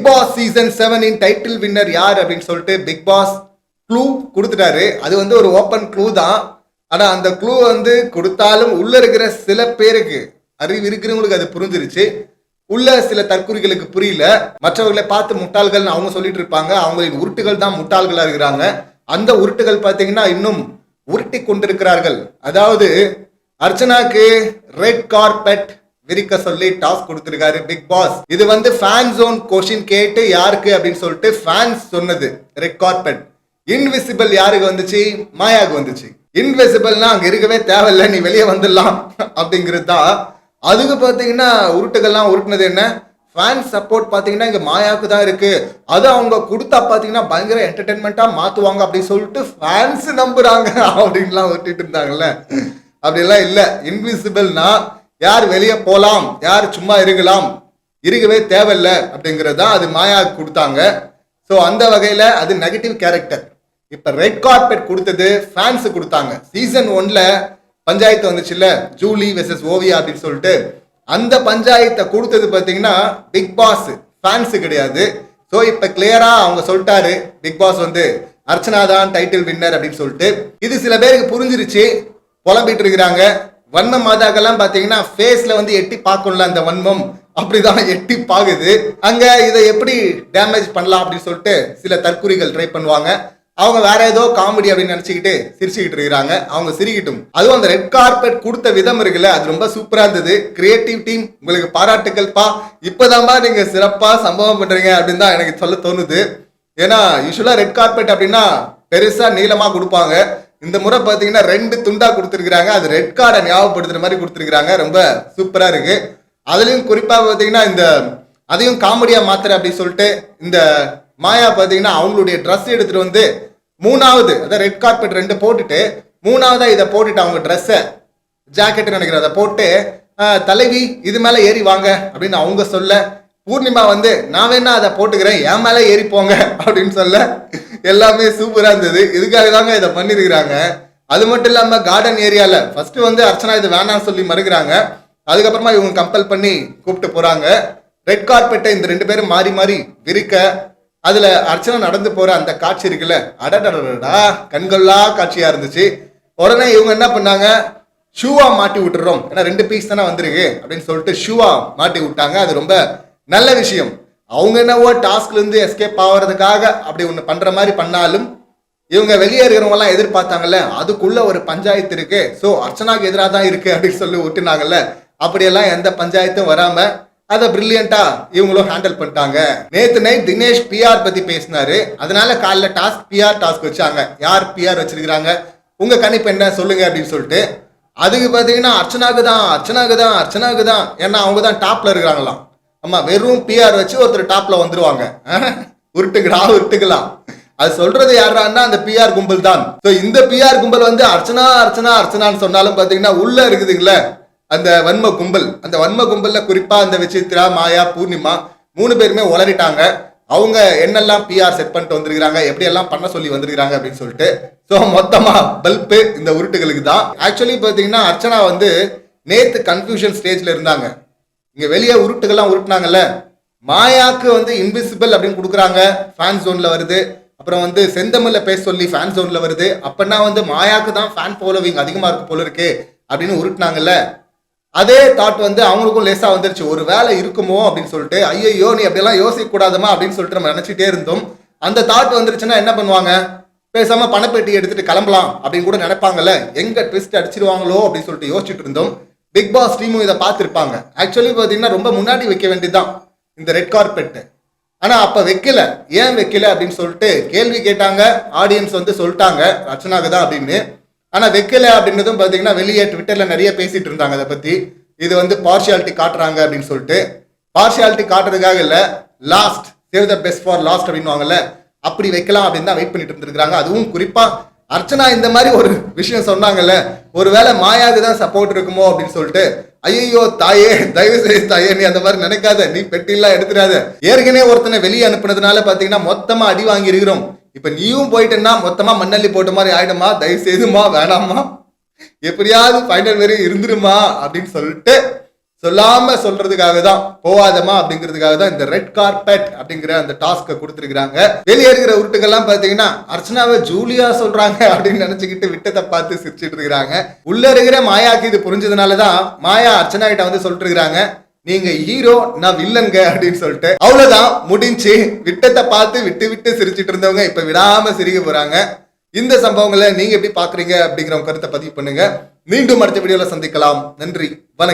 Big Boss season 7 இன் title winner யார் அப்படின்னு சொல்லிட்டு பிக் பாஸ் க்ளூ கொடுத்துட்டாரு. அது வந்து ஒரு ஓப்பன் க்ளூ தான். ஆனா அந்த க்ளூ வந்து கொடுத்தாலும் உள்ள இருக்கிற சில பேருக்கு, அறிவு இருக்கிறவங்களுக்கு அது புரிஞ்சிருச்சு. உள்ள சில தற்குறிகளுக்கு புரியல. மற்றவர்களை பார்த்து முட்டாள்கள் அவங்க சொல்லிட்டு இருப்பாங்க. அவங்களின் உருட்டுகள் தான் முட்டாள்களா இருக்கிறாங்க. அந்த உருட்டுகள் பார்த்தீங்கன்னா இன்னும் உருட்டி கொண்டிருக்கிறார்கள். அதாவது அர்ச்சனாக்கு ரெட் கார்பெட் விரிக்க சொல்லி டாஸ்க் கொடுத்திருக்காரு பிக் பாஸ். இது வந்து ஃபேன் ஜோன் கொஸ்டின் கேட்டு யாருக்கு அப்படின்னு சொல்லிட்டு ஃபேன்ஸ் சொன்னது ரெட் கார்பெட். இன்விசிபிள் யாருக்கு வந்துச்சு? மாயாவுக்கு வந்துச்சு. இன்விசிபிள்னா அங்க இருக்கவே தேவையில்லை, நீ வெளியே வந்துடலாம் அப்படிங்கிறது தான். அதுக்கு பாத்தீங்கன்னா உருட்டுகள்லாம் உருட்டுனது என்ன? ஃபேன் சப்போர்ட் பாத்தீங்கன்னா இங்க மாயாவுக்கு தான் இருக்கு. அது அவங்க கொடுத்தா பாத்தீங்கன்னா பயங்கர என்டர்டைன்மெண்டா மாத்துவாங்க அப்படின்னு சொல்லிட்டு ஃபேன்ஸ் நம்புறாங்க அப்படின்லாம் ஒட்டிட்டு இருந்தாங்கல்ல. அப்படிலாம் இல்ல. இன்விசிபிள்னா யார் வெளியே போலாம், யார் சும்மா இருக்கலாம், இருக்கவே தேவையில்லை அப்படிங்கிறது தான். அது மாயாவுக்கு கொடுத்தாங்க. ஸோ அந்த வகையில அது நெகட்டிவ் கேரக்டர். இப்ப ரெட் கார்பெட் கொடுத்தது ஃபேன்ஸ் கொடுத்தாங்க. சீசன் 1ல பஞ்சாயத்து வந்துச்சுல்ல, ஜூலி வெர்சஸ் ஓவியா அப்படின்னு சொல்லிட்டு. அந்த பஞ்சாயத்தை கொடுத்தது பார்த்தீங்கன்னா பிக் பாஸ், ஃபேன்ஸ் கிடையாது. ஸோ இப்ப கிளியரா அவங்க சொல்லிட்டாரு பிக் பாஸ் வந்து அர்ச்சனா தான் டைட்டில் வின்னர் அப்படின்னு சொல்லிட்டு. இது சில பேருக்கு புரிஞ்சிருச்சு, புலம்பிட்டு இருக்கிறாங்க. வன்ம மாதாக்கெல்லாம் பாத்தீங்கன்னா ஃபேஸ்ல வந்து எட்டி பார்க்கணும்ல, அந்த வன்மம் அப்படிதான் எட்டி பாக்குது. அங்க இதை எப்படி டேமேஜ் பண்ணலாம் அப்படின்னு சொல்லிட்டு சில தற்குறிகள் ட்ரை பண்ணுவாங்க. அவங்க வேற ஏதோ காமெடி அப்படின்னு நினைச்சுக்கிட்டு சிரிச்சுக்கிட்டு இருக்கிறாங்க. அவங்க சிரிக்கட்டும். அதுவும் அந்த ரெட் கார்பெட் கொடுத்த விதம் இருக்குல்ல, அது ரொம்ப சூப்பரா இருந்தது. கிரியேட்டிவ் டீம், உங்களுக்கு பாராட்டுக்கள் பா. இப்பதான்பா நீங்க சிறப்பா சம்பவம் பண்றீங்க அப்படின்னு தான் எனக்கு சொல்ல தோணுது. ஏன்னா யூஸ்வலா ரெட் கார்பெட் அப்படின்னா பெருசா நீளமா கொடுப்பாங்க. இந்த முறை பாத்தீங்கன்னா 2 துண்டா கொடுத்துருக்காங்க. அது ரெட் கார்டை ஞாபகப்படுத்துற மாதிரி கொடுத்துருக்காங்க. ரொம்ப சூப்பரா இருக்கு. அதுலயும் குறிப்பா பாத்தீங்கன்னா இந்த அதையும் காமெடியா மாத்திர அப்படின்னு சொல்லிட்டு இந்த மாயா பாத்தீங்கன்னா அவங்களுடைய ட்ரெஸ் எடுத்துட்டு வந்து 3வது, அதாவது ரெட் கார்பெட் 2 போட்டுட்டு 3வதா இதை போட்டுட்டு அவங்க ட்ரெஸ்ஸை ஜாக்கெட் நினைக்கிறத போட்டு தலைவி இது மேல ஏறி வாங்க அப்படின்னு அவங்க சொல்ல, பூர்ணிமா வந்து நான் வேணா அதை போட்டுக்கிறேன், என் மேல ஏறி போங்க அப்படின்னு சொல்ல, எல்லாமே சூப்பரா இருந்தது. இதுக்காக தாங்க இதை பண்ணிருக்கிறாங்க. அது மட்டும் இல்லாம கார்டன் ஏரியால ஃபர்ஸ்ட் வந்து அர்ச்சனா இது வேணாம்னு சொல்லி மறுக்கிறாங்க. அதுக்கப்புறமா இவங்க கம்பல் பண்ணி கூப்பிட்டு போறாங்க. ரெட் கார்பெட்டை இந்த 2 பேரும் மாறி மாறி விரிக்க, அதுல அர்ச்சனா நடந்து போற அந்த காட்சி இருக்குல்ல, அடடடா கண்கொள்ளா காட்சியா இருந்துச்சு. உடனே இவங்க என்ன பண்ணாங்க, ஷூவா மாட்டி விட்டுறோம், ஏன்னா 2 பீஸ் தானே வந்திருக்கு அப்படின்னு சொல்லிட்டு ஷூவா மாட்டி விட்டாங்க. அது ரொம்ப நல்ல விஷயம். அவங்க என்னவோ டாஸ்க்ல இருந்து எஸ்கேப் ஆகிறதுக்காக அப்படி ஒண்ணு பண்ற மாதிரி பண்ணாலும் இவங்க வெளியேறவங்க எல்லாம் எதிர்பார்த்தாங்கல்ல, அதுக்குள்ள ஒரு பஞ்சாயத்து இருக்கு, சோ அர்ச்சனாக்கு எதிராக தான் இருக்கு அப்படின்னு சொல்லி விட்டுனாங்கல்ல. அப்படியெல்லாம் எந்த பஞ்சாயத்தும் வராம அதை பிரில்லியண்டா இவங்களும் ஹேண்டில் பண்ணிட்டாங்க. நேத்து நைட் தினேஷ் பிஆர் பத்தி பேசினாரு. அதனால காலைல பிஆர் டாஸ்க் வச்சாங்க. யார் பிஆர் வச்சிருக்காங்க, உங்க கணிப்பு என்ன சொல்லுங்க அப்படின்னு சொல்லிட்டு. அதுக்கு பாத்தீங்கன்னா அர்ச்சனாக்கு தான், ஏன்னா அவங்க தான் டாப்ல இருக்கிறாங்களாம். ஆமா, வெறும் பிஆர் வச்சு ஒருத்தர் டாப்ல வந்துருவாங்க. உருட்டுக்கலாம். அது சொல்றது யாரான்னா அந்த பிஆர் கும்பல் தான். இந்த பிஆர் கும்பல் வந்து அர்ச்சனான்னு சொன்னாலும் பாத்தீங்கன்னா உள்ள இருக்குதுங்களே அந்த வன்ம கும்பல். அந்த வன்ம கும்பல்ல குறிப்பா அந்த விசித்ரா, மாயா, பூர்ணிமா 3 பேருமே உளறிட்டாங்க. அவங்க என்னெல்லாம் பிஆர் செட் பண்ணிட்டு வந்திருக்காங்க, எப்படி எல்லாம் பண்ண சொல்லி வந்திருக்காங்க அப்படின்னு சொல்லிட்டு. சோ மொத்தமா பல்பு இந்த உருட்டுகளுக்கு தான். ஆக்சுவலி பாத்தீங்கன்னா அர்ச்சனா வந்து நேத்து கன்ஃபியூஷன் ஸ்டேஜ்ல இருந்தாங்க. இங்க வெளியே உருட்டுகள்லாம் உருட்டுனாங்கல்ல, மாயாக்கு வந்து இன்விசிபிள் அப்படின்னு கொடுக்குறாங்க, ஃபேன் ஜோன்ல வருது. அப்புறம் வந்து செந்தமிழ்ல பேச சொல்லி ஃபேன் ஜோன்ல வருது. அப்பன்னா வந்து மாயாக்கு தான் ஃபேன் ஃபாலோவிங் அதிகமா இருக்கு போல இருக்கு அப்படின்னு உருட்டுனாங்கல்ல. அதே தாட் வந்து அவங்களுக்கும் லேசா வந்துருச்சு, ஒரு வேலை இருக்குமோ அப்படின்னு சொல்லிட்டு. ஐயோ நீ அப்படியெல்லாம் யோசிக்க கூடாதுமா அப்படின்னு சொல்லிட்டு நம்ம நினைச்சிட்டே இருந்தோம். அந்த தாட் வந்துருச்சுன்னா என்ன பண்ணுவாங்க, பேசாம பணப்பெட்டி எடுத்துட்டு கிளம்பலாம் அப்படின்னு கூட நினைப்பாங்கல்ல. எங்க ட்விஸ்ட் அடிச்சிருவாங்களோ அப்படின்னு சொல்லிட்டு யோசிச்சுட்டு இருந்தோம். பிக் பாஸ் டீமும் இதை பார்த்துருப்பாங்க. ஆக்சுவலி பார்த்தீங்கன்னா ரொம்ப முன்னாடி வைக்க வேண்டியதுதான் இந்த ரெட் கார்பெட். ஆனா அப்ப வைக்கல. ஏன் வைக்கல அப்படின்னு சொல்லிட்டு கேள்வி கேட்டாங்க. ஆடியன்ஸ் வந்து சொல்லிட்டாங்க அர்ச்சனாக்கு தான் அப்படின்னு. ஆனா வைக்கல அப்படின்றதும் பாத்தீங்கன்னா வெளியே ட்விட்டர்ல நிறைய பேசிட்டு இருந்தாங்க அதை பத்தி. இது வந்து பார்ஷியாலிட்டி காட்டுறாங்க அப்படின்னு சொல்லிட்டு. பார்ஷியாலிட்டி காட்டுறதுக்காக இல்ல, last save the best for last அப்படின்னு அப்படி வைக்கலாம் அப்படின்னு தான் வெயிட் பண்ணிட்டு இருந்திருக்காங்க. அதுவும் குறிப்பா அர்ச்சனா இந்த மாதிரி ஒரு விஷயம் சொன்னாங்கல்ல, ஒருவேளை மாயாவுக்கு தான் சப்போர்ட் இருக்குமோ அப்படின்னு சொல்லிட்டு. ஐயோ தாயே, தயவு செய்து தாயே நீ அந்த மாதிரி நினைக்காத, நீ பெட்டிலாம் எடுத்துடாத. ஏற்கனவே ஒருத்தனை வெளியே அனுப்புனதுனால பாத்தீங்கன்னா மொத்தமா அடி வாங்கி இருக்கிறோம். இப்ப நீயும் போயிட்டேன்னா மொத்தமா மண்ணள்ளி போட்ட மாதிரி ஆயிடுமா, தயவு செய்துமா வேணாமா, எப்படியாவது ஃபைனல் வரை இருந்துருமா அப்படின்னு சொல்லிட்டு சொல்லாம சொல்றதுக்காக தான், போவாதமா அப்படிங்கிறதுக்காக தான் இந்த ரெட் கார்பெட் அப்படிங்கிற அந்த டாஸ்கை கொடுத்துருக்காங்க. வெளியே இருக்கிற உருட்டுகள்லாம் பாத்தீங்கன்னா அர்ச்சனாவை ஜூலியா சொல்றாங்க அப்படின்னு நினைச்சுக்கிட்டு விட்டத்தை பார்த்து சிரிச்சிட்டு இருக்கிறாங்க. உள்ள இருக்கிற மாயாக்கு இது புரிஞ்சதுனாலதான் மாயா அர்ச்சனா கிட்ட வந்து சொல்லிட்டு இருக்கிறாங்க, நீங்க ஹீரோ நான் வில்லங்க அப்படின்னு சொல்லிட்டு. அவ்வளவுதான், முடிஞ்சு. விட்டத்தை பார்த்து விட்டு விட்டு சிரிச்சிட்டு இருந்தவங்க இப்ப விடாம சிரிக்க போறாங்க. இந்த சம்பவங்களை நீங்க எப்படி பாக்குறீங்க அப்படிங்கிற கருத்தை பதிவு பண்ணுங்க. மீண்டும் அடுத்த வீடியோல சந்திக்கலாம். நன்றி, வணக்கம்.